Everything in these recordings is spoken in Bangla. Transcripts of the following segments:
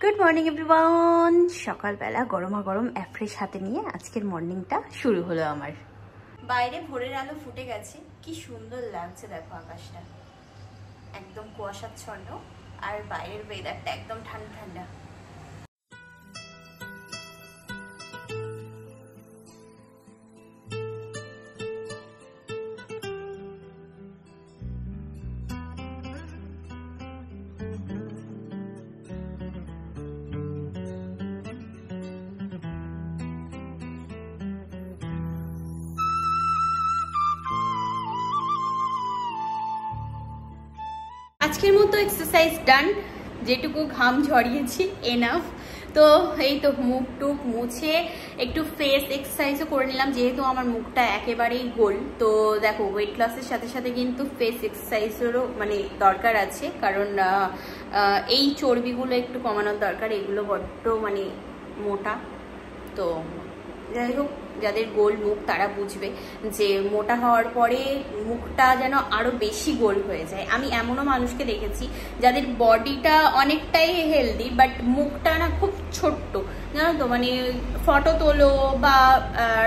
Good morning everyone. সকালবেলা গরমা গরম অ্যাফ্রেশ হাতে নিয়ে আজকের মর্নিংটা শুরু হলো আমার। বাইরে ভোরের আলো ফুটে গেছে, কি সুন্দর লাগছে দেখো আকাশটা, একদম কুয়াশাচ্ছন্ন, আর বাইরের ওয়েদারটা একদম ঠান্ডা ঠান্ডা। আজকের মতো এক্সারসাইজ ডান, যেটুকু ঘাম ঝরিয়েছি এনাফ। তো এই তো মুখ টুক মুছে একটু ফেস এক্সারসাইজও করে নিলাম, যেহেতু আমার মুখটা একেবারেই গোল। তো দেখো ওয়েট লসের সাথে সাথে কিন্তু ফেস এক্সারসাইজেরও মানে দরকার আছে, কারণ এই চর্বিগুলো একটু কমানোর দরকার, এগুলো বড্ড মানে মোটা। তো যাই হোক, যাদের গোল মুখ তারা বুঝবে যে মোটা হওয়ার পরে মুখটা যেন আরো বেশি গোল হয়ে যায়। আমি এমনও মানুষকে দেখেছি যাদের বডিটা অনেকটাই হেলদি, বাট মুখটা না খুব ছোট্ট, জানো তো, মানে ফটো তোলো বা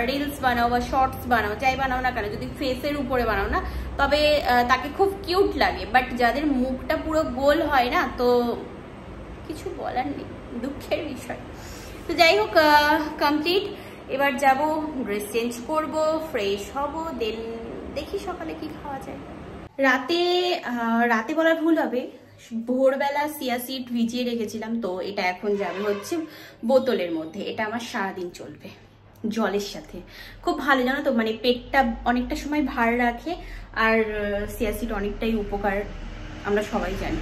রিলস বানাও বা শর্টস বানাও, যাই বানাও না কেন, যদি ফেসের উপরে বানাও না, তবে তাকে খুব কিউট লাগে। বাট যাদের মুখটা পুরো গোল হয় না, তো কিছু বলার নেই, দুঃখের বিষয়। তো যাই হোক, কমপ্লিট। এবার যাব, ড্রেস চেঞ্জ করব, ফ্রেশ হব, দেন দেখি সকালে কি খাওয়া যায়। রাতে বলার ভুল হবে, ভোরবেলা চিয়া সিড ভিজিয়ে রেখেছিলাম, তো এটা এখন যাবে হচ্ছে বোতলের মধ্যে। এটা আমার সারাদিন চলবে জলের সাথে, খুব ভালো জানো তো, মানে পেটটা অনেকটা সময় ভার রাখে, আর চিয়া সিড অনেকটাই উপকার, আমরা সবাই জানি।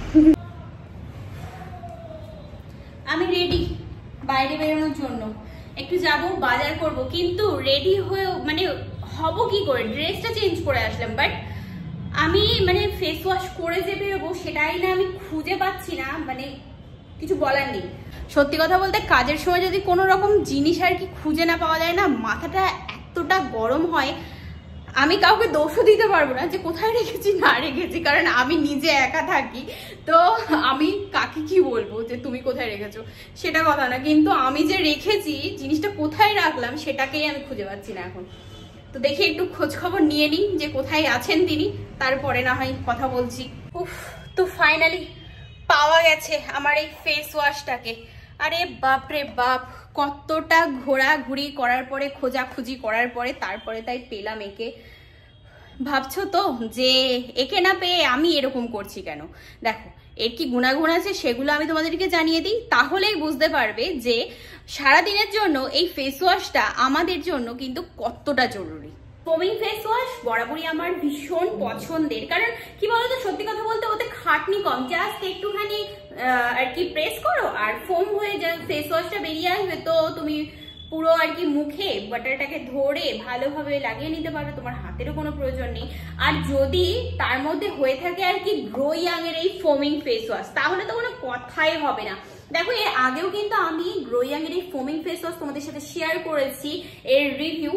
আমি রেডি বাইরে বেরোনোর জন্য, একটু যাব বাজার করব, কিন্তু রেডি হয়ে মানে হব কি করে, ড্রেসটা চেঞ্জ করে আসলাম, বাট আমি মানে ফেস ওয়াশ করে যে বেরোবো সেটাই না আমি খুঁজে পাচ্ছি না, মানে কিছু বলার নেই। সত্যি কথা বলতে কাজের সময় যদি কোনো রকম জিনিস আর কি খুঁজে না পাওয়া যায় না, মাথাটা এতটা গরম হয়, আমি কাউকে দোষও দিতে পারবো না যে কোথায় রেখেছি না রেখেছি, কারণ আমি নিজে একা থাকি। তো আমি কাকে কি বলবো যে তুমি কোথায় রেখেছো, সেটা কথা না, কিন্তু আমি যে রেখেছি জিনিসটা কোথায় রাখলাম সেটাকেই আমি খুঁজে পাচ্ছি না এখন। তো দেখি একটু খোঁজ খবর নিয়ে নিই যে কোথায় আছেন তিনি, তারপরে না হয় কথা বলছি। উফ, তো ফাইনালি পাওয়া গেছে আমার এই ফেস ওয়াশটাকে। আরে বাপ রে বাপ, কতটা ঘোরাঘুরি করার পরে, খোঁজাখুঁজি করার পরে তারপরে তাই পেলাম একে। ভাবছো তো যে একে না পেয়ে আমি এরকম করছি কেন? দেখো এর কি গুণাগুণ আছে সেগুলো আমি তোমাদেরকে জানিয়ে দিই, তাহলেই বুঝতে পারবে যে সারাদিনের জন্য এই ফেস ওয়াশটা আমাদের জন্য কিন্তু কতটা জরুরি। ফোমিং ফেস ওয়াশ বরাবরই আমার ভীষণ পছন্দের, কারণ কি বলতো, সত্যি কথা বলতে ওতে খাটনি কম, জাস্ট একটুখানি আর কি প্রেস করো আর ফোম হয়ে যায়, ফেস ওয়াশটা বেরিয়ে আসবে। তো তুমি পুরো আর কি মুখে বাটারটাকে ধরে ভালোভাবে লাগিয়ে নিতে পারবে, তোমার হাতেরও কোনো প্রয়োজন নেই। আর যদি তার মধ্যে হয়ে থাকে আর কি গ্রো ইয়াং এর এই ফোমিং ফেস ওয়াশ, তাহলে তো কোনো কথাই হবে না। দেখো এর আগেও কিন্তু আমি গ্রো ইয়াং এর এই ফোমিং ফেস ওয়াশ তোমাদের সাথে শেয়ার করেছি, এর রিভিউ,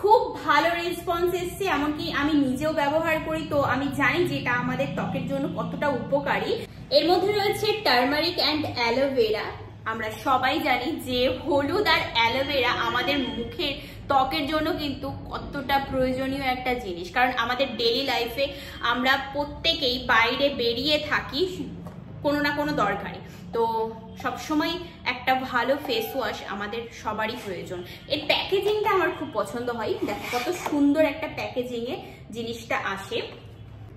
খুব ভালো রেসপন্স এসছে, এমনকি আমি নিজেও ব্যবহার করি, তো আমি জানি যে এটা আমাদের ত্বকের জন্য কতটা উপকারী। এর মধ্যে রয়েছে টার্মারিক অ্যান্ড অ্যালোভেরা। আমরা সবাই জানি যে হলুদ আর অ্যালোভেরা আমাদের মুখের ত্বকের জন্য কিন্তু কতটা প্রয়োজনীয় একটা জিনিস, কারণ আমাদের ডেইলি লাইফে আমরা প্রত্যেকেই বাইরে বেরিয়ে থাকি কোনো না কোনো দরকারে, তো সবসময় একটা ভালো ফেস ওয়াশ আমাদের সবারই প্রয়োজন। এর প্যাকেজিংটা আমার খুব পছন্দ হয়, দেখো কত সুন্দর একটা প্যাকেজিংয়ে জিনিসটা আসে,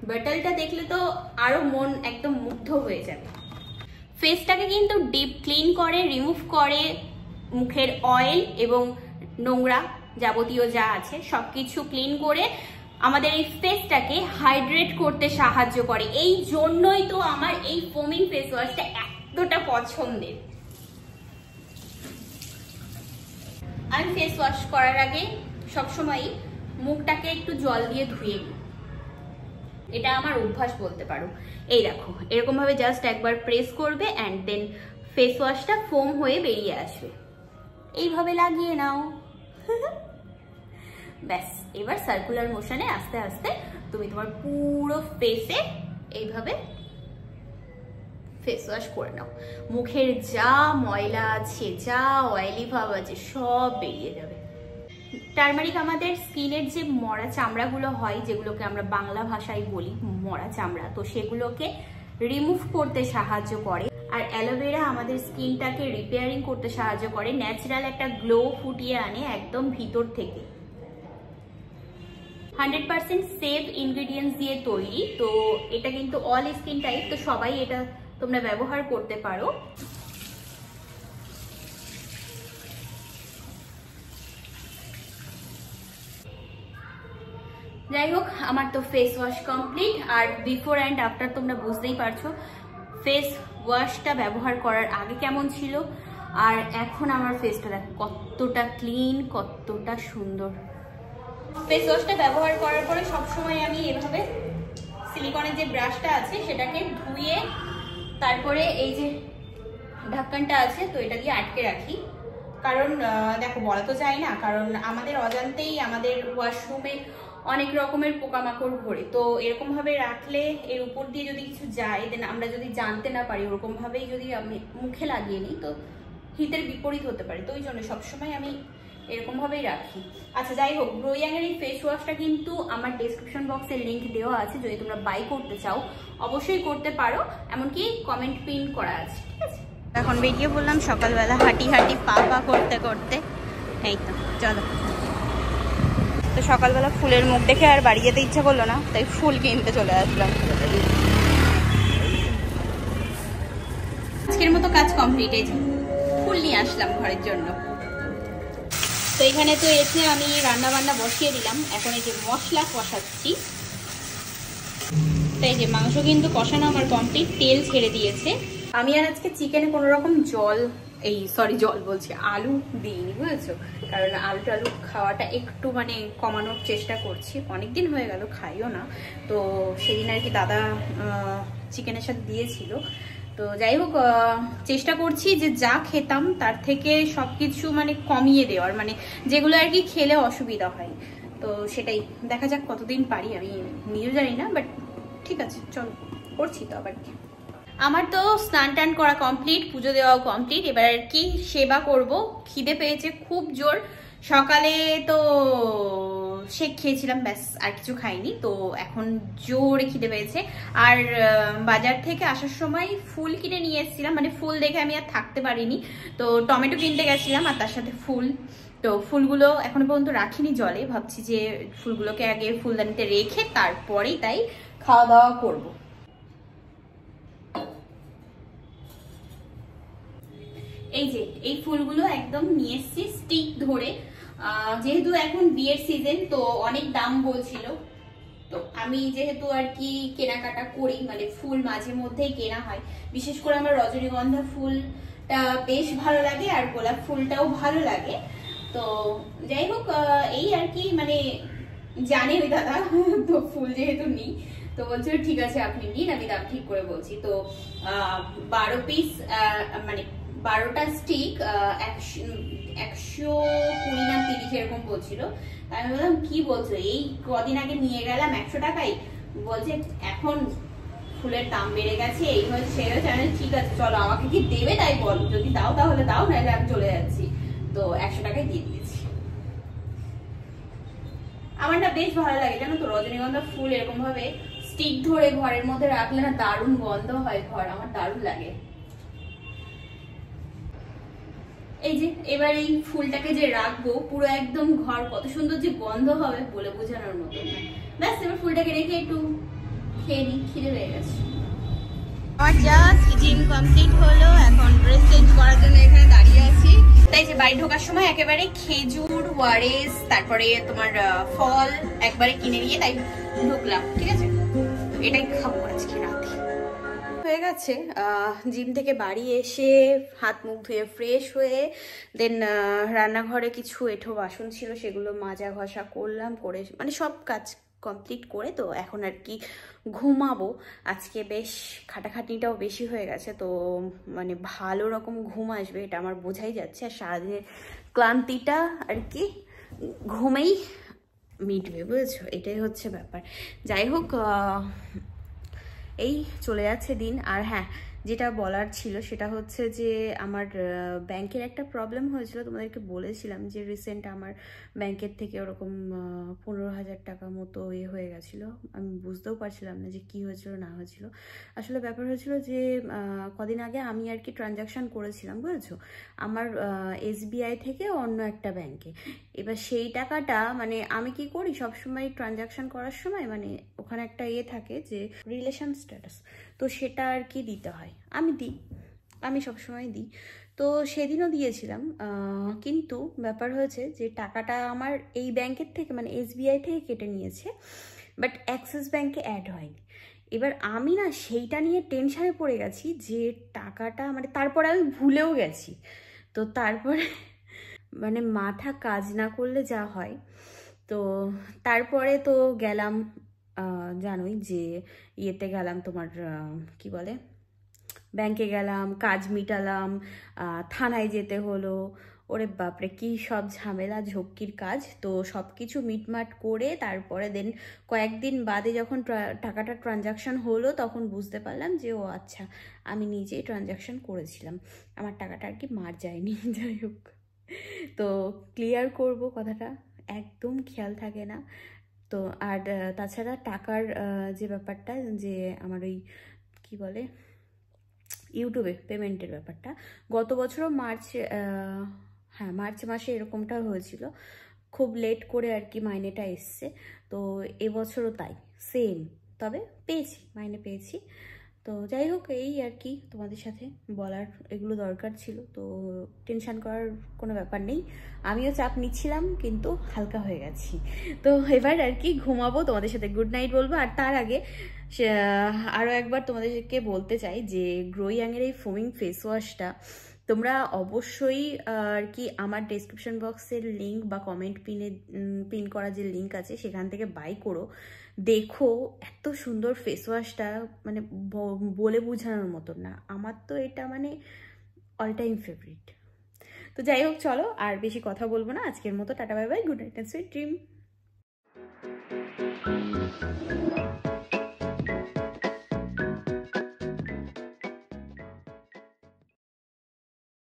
বটলটা দেখলে তো আরো মন একদম মুগ্ধ হয়ে যাবে। ফেসটাকে কিন্তু ডিপ ক্লিন করে, রিমুভ করে মুখের অয়েল এবং নোংরা যাবতীয় যা আছে সবকিছু ক্লিন করে আমাদের এই ফেসটাকে হাইড্রেট করতে সাহায্য করে। এই জন্যই তো আমার এই ফোমিং ফেস ওয়াশটা এতটা পছন্দের। আমি ফেস ওয়াশ করার আগে সবসময় মুখটাকে একটু জল দিয়ে ধুয়ে নিই, এটা আমার অভ্যাস বলতে পারো। এই দেখো এরকম ভাবে জাস্ট একবার প্রেস করবে অ্যান্ড দেন ফেস ওয়াশটা ফোম হয়ে বেরিয়ে আসবে, এইভাবে লাগিয়ে নাও। ব্যাস, এবার সার্কুলার মোশনে আস্তে আস্তে তুমি তোমার পুরো ফেসে এইভাবে ফেস ওয়াশ করে নাও, মুখের যা ময়লা আছে, যা অয়েলি ভাব আছে সব বেরিয়ে যাবে। টারমারিক আমাদের স্কিনের যে মরা চামড়াগুলো হয়, যেগুলোকে আমরা বাংলা ভাষায় বলি মরা চামড়া, তো সেগুলোকে রিমুভ করতে সাহায্য করে। আর অ্যালোভেরা আমাদের স্কিনটাকে রিপেয়ারিং করতে সাহায্য করে, ন্যাচারাল একটা গ্লো ফুটিয়ে আনে একদম ভিতর থেকে। 100% সেফ ইনগ্রিডিয়েন্টস দিয়ে তৈরি, তো এটা কিন্তু অল স্কিন টাইপ, তো সবাই এটা তোমরা ব্যবহার করতে পারো। যাই হোক, আমার তো ফেস ওয়াশ কমপ্লিট, আর বিফোর অ্যান্ড আফটার তোমরা বুঝতেই পারছো ফেস ওয়াশটা ব্যবহার করার আগে কেমন ছিল, আর এখন আমার ফেসটা দেখো কতটা ক্লিন, কতটা সুন্দর। ফেস ওয়াশটা ব্যবহার করার পরে সবসময় আমি এভাবে সিলিকনের যে ব্রাশটা আছে সেটাকে ধুয়ে তারপরে এই যে ঢাকনটা আছে তো এটা দিয়ে আটকে রাখি। কারণ দেখো বলা তো যায় না, কারণ আমাদের অজান্তেই আমাদের ওয়াশরুমে অনেক রকমের পোকামাকড় ঘোরে, তো এরকম ভাবে রাখলে এর উপর দিয়ে যদি কিছু যায় দেন আমরা যদি জানতে না পারি, ওরকম ভাবেই যদি আমি মুখে লাগিয়ে নিই তো হিতের বিপরীত হতে পারে, তো ওই জন্য সবসময় আমি এরকম ভাবেই রাখি। আচ্ছা যাই হোক, গ্লোইং এর এই ফেস ওয়াশটা কিন্তু আমার ডেসক্রিপশন বক্সে লিংক দেওয়া আছে, যদি তোমরা বাই করতে চাও অবশ্যই করতে পারো, এমনকি কমেন্ট পিন করা আছে, ঠিক আছে। এখন বেরিয়ে বললাম সকালবেলা হাঁটি হাঁটি পা পা করতে করতে, এই তো চলো। তো সকালবেলা ফুলের মুখ দেখে আর বাড়ি যেতে ইচ্ছা করলো না, তাই ফুল কিনতে চলে আসলাম। আজকের মতো কাজ কমপ্লিট, এই যে ফুল নিয়ে আসলাম ঘরের জন্য। তো এখানে তো এসে আমি রান্না বান্না বসিয়ে দিলাম, এখন এই যে মশলা কষাচ্ছি। তাই যে মাংস কিন্তু কষানো আমার কমপ্লিট, তেল ছেড়ে দিয়েছে। আমি আর আজকে চিকেনে কোনো রকম জল বলছি আলু দিইনি, বুঝেছো, কারণ আলু টালু খাওয়াটা একটু মানে কমানোর চেষ্টা করছি, অনেকদিন হয়ে গেল খাইও না, তো সেদিন আর কি দাদা চিকেনের সাথে দিয়েছিল। তো যাই হোক, চেষ্টা করছি যে যা খেতাম তার থেকে সবকিছু মানে কমিয়ে দেওয়ার, মানে যেগুলো আর কি খেলে অসুবিধা হয়, তো সেটাই দেখা যাক কতদিন পারি, আমি নিজেও জানি না, বাট ঠিক আছে চলো, করছি তো আবার কি। আমার তো স্নান টান করা কমপ্লিট, পুজো দেওয়াও কমপ্লিট, এবার আর কি সেবা করব। খিদে পেয়েছে খুব জোর, সকালে তো শেক খেয়েছিলাম, ব্যাস আর কিছু খাইনি, তো এখন জোরে খিদে পেয়েছে। আর বাজার থেকে আসার সময় ফুল কিনে নিয়ে এসেছিলাম, মানে ফুল দেখে আমি আর থাকতে পারিনি, তো টমেটো কিনতে গেছিলাম আর তার সাথে ফুল। তো ফুলগুলো এখনো পর্যন্ত রাখিনি জলে, ভাবছি যে ফুলগুলোকে আগে ফুলদানিতে রেখে তারপরেই তাই খাওয়া দাওয়া করবো। এই যে এই ফুলগুলো একদম নিয়ে এসছি স্টিক ধরে, যেহেতু এখন বিয়ের সিজন তো অনেক দাম বলছিল, তো আমি যেহেতু আর কি কেনাকাটা করি, মানে ফুল মাঝে মধ্যেই কেনা হয়, বিশেষ করে আমার রজনীগন্ধা ফুলটা বেশ ভালো লাগে আর গোলাপ ফুলটাও ভালো লাগে। তো যাই হোক, এই আর কি মানে জানে ওই দাদা তো ফুল যেহেতু নিই তো বলছিল ঠিক আছে আপনি নিন, আমি দাম ঠিক করে বলছি। তো 12 পিস মানে 12টা স্টিক 120 না 30 এরকম বলছিল। আমি বললাম কি বলছো, এই কদিন আগে নিয়ে গেলাম 100 টাকায়, বলছে এখন ফুলের দাম বেড়ে গেছে, এই হচ্ছে সেই হচ্ছে। আমি ঠিক আছে চলো, আমাকে কি দেবে তাই বলো, যদি দাও তাহলে দাও, নাহলে আমি চলে যাচ্ছি। তো 100 টাকায় দিয়ে দিয়েছি। আমার না বেশ ভালো লাগে জানো তো, রজনীগন্ধা ফুল এরকম ভাবে স্টিক ধরে ঘরের মধ্যে রাখলে না দারুণ গন্ধ হয় ঘর, আমার দারুণ লাগে। এই যে এবার এই ফুলটাকে যে রাখবো, পুরো একদম ঘর কত সুন্দর যে গন্ধ হবে বলে বোঝানোর মতো না। ব্যাস এবার ফুলটাকে রেখে একটু খেয়ে নিই, খিদে পেয়ে গেছে। আমার জাস্ট জিম কমপ্লিট হলো, এখন ড্রেস চেঞ্জ করার জন্য এখানে দাঁড়িয়ে আছি। তাই যে বাড়ি ঢোকার সময় একেবারে খেজুর, ওয়ারেস, তারপরে তোমার ফল একবারে কিনে নিয়ে তাই ঢুকলাম, ঠিক আছে। এটাই খাবো আজকে রাতে। হয়ে গেছে জিম থেকে বাড়ি এসে হাত মুখ ধুয়ে ফ্রেশ হয়ে দেন রান্নাঘরে কিছু এঁঠো বাসন ছিল সেগুলো মাজা ঘষা করলাম, করে মানে সব কাজ কমপ্লিট করে তো এখন আর কি ঘুমাবো। আজকে বেশ খাটাখাটনিটাও বেশি হয়ে গেছে, তো মানে ভালো রকম ঘুম আসবে এটা আমার বোঝাই যাচ্ছে, আর সারাদিনের ক্লান্তিটা আর কি ঘুমেই মিটবে, বুঝেছো, এটাই হচ্ছে ব্যাপার। যাই হোক, এই চলে যাচ্ছে দিন। আর হ্যাঁ, যেটা বলার ছিল সেটা হচ্ছে যে আমার ব্যাংকের একটা প্রবলেম হয়েছিল, তোমাদেরকে বলেছিলাম যে রিসেন্ট আমার ব্যাংকের থেকে ওরকম 15,000 টাকা মতো হয়ে গেছিলো। আমি বুঝতেও পারছিলাম না যে কী হয়েছিল না হয়েছিল। আসলে ব্যাপার হয়েছিল যে কদিন আগে আমি আর কি ট্রানজাকশান করেছিলাম, বুঝেছো, আমার SBI থেকে অন্য একটা ব্যাংকে। এবার সেই টাকাটা মানে আমি কি করি সবসময় ট্রানজাকশান করার সময় মানে ওখানে একটা থাকে যে রিলেশন স্ট্যাটাস, তো সেটা আর কি দিতে হয়, আমি সবসময় দিই। তো সেদিনও দিয়েছিলাম, কিন্তু ব্যাপার হয়েছে যে টাকাটা আমার এই ব্যাংকের থেকে মানে SBI থেকে কেটে নিয়েছে, বাট অ্যাক্সিস ব্যাংকে অ্যাড হয়নি। এবার আমি না সেইটা নিয়ে টেনশানে পড়ে গেছি যে টাকাটা মানে, তারপরে আমি ভুলেও গেছি। তো তারপরে মানে মাথা কাজ না করলে যা হয়, তো তারপরে তো গেলাম, জানোই যে ইয়েতে গেলাম, তোমার কি বলে, ব্যাংকে গেলাম, কাজ মিটালাম, থানায় যেতে হলো, ওরে বাপরে কি সব ঝামেলা ঝক্কির কাজ। তো সব কিছু মিটমাট করে তারপরে দেন কয়েকদিন বাদে যখন টাকাটা ট্রানজাকশান হলো তখন বুঝতে পারলাম যে ও আচ্ছা আমি নিজেই ট্রানজাকশান করেছিলাম, আমার টাকাটা আর কি মার যায়নি। যাই হোক, তো ক্লিয়ার করব কথাটা, একদম খেয়াল থাকে না তো। আর তাছাড়া টাকার যে ব্যাপারটা, যে আমার ওই কী বলে ইউটিউবে পেমেন্টের ব্যাপারটা, গত বছরও মার্চ মাসে এরকমটা হয়েছিল, খুব লেট করে আর কি মাইনেটা এসছে। তো এবছরও তাই সেম, তবে মাইনে পেয়েছি। তো যাই হোক, এই আর কি তোমাদের সাথে বলার এগুলো দরকার ছিল। তো টেনশন করার কোনো ব্যাপার নেই, আমিও চাপ নিচ্ছিলাম কিন্তু হালকা হয়ে গেছি। তো এবার আর কি ঘুমাবো, তোমাদের সাথে গুড নাইট বলবো। আর তার আগে আরও একবার তোমাদেরকে বলতে চাই যে গ্রোইয়াংয়ের এই ফোমিং ফেস ওয়াশটা তোমরা অবশ্যই আর কি আমার ডেসক্রিপশন বক্সের লিঙ্ক বা কমেন্ট পিন করা যে লিঙ্ক আছে সেখান থেকে বাই করো। দেখো এত সুন্দর ফেস ওয়াশটা, মানে বলে বোঝানোর মতন না, আমার তো এটা মানে অল টাইম ফেভারিট। তো যাই হোক, চলো আর বেশি কথা বলবো না, আজকের মতো tata bye bye, good night and sweet dream.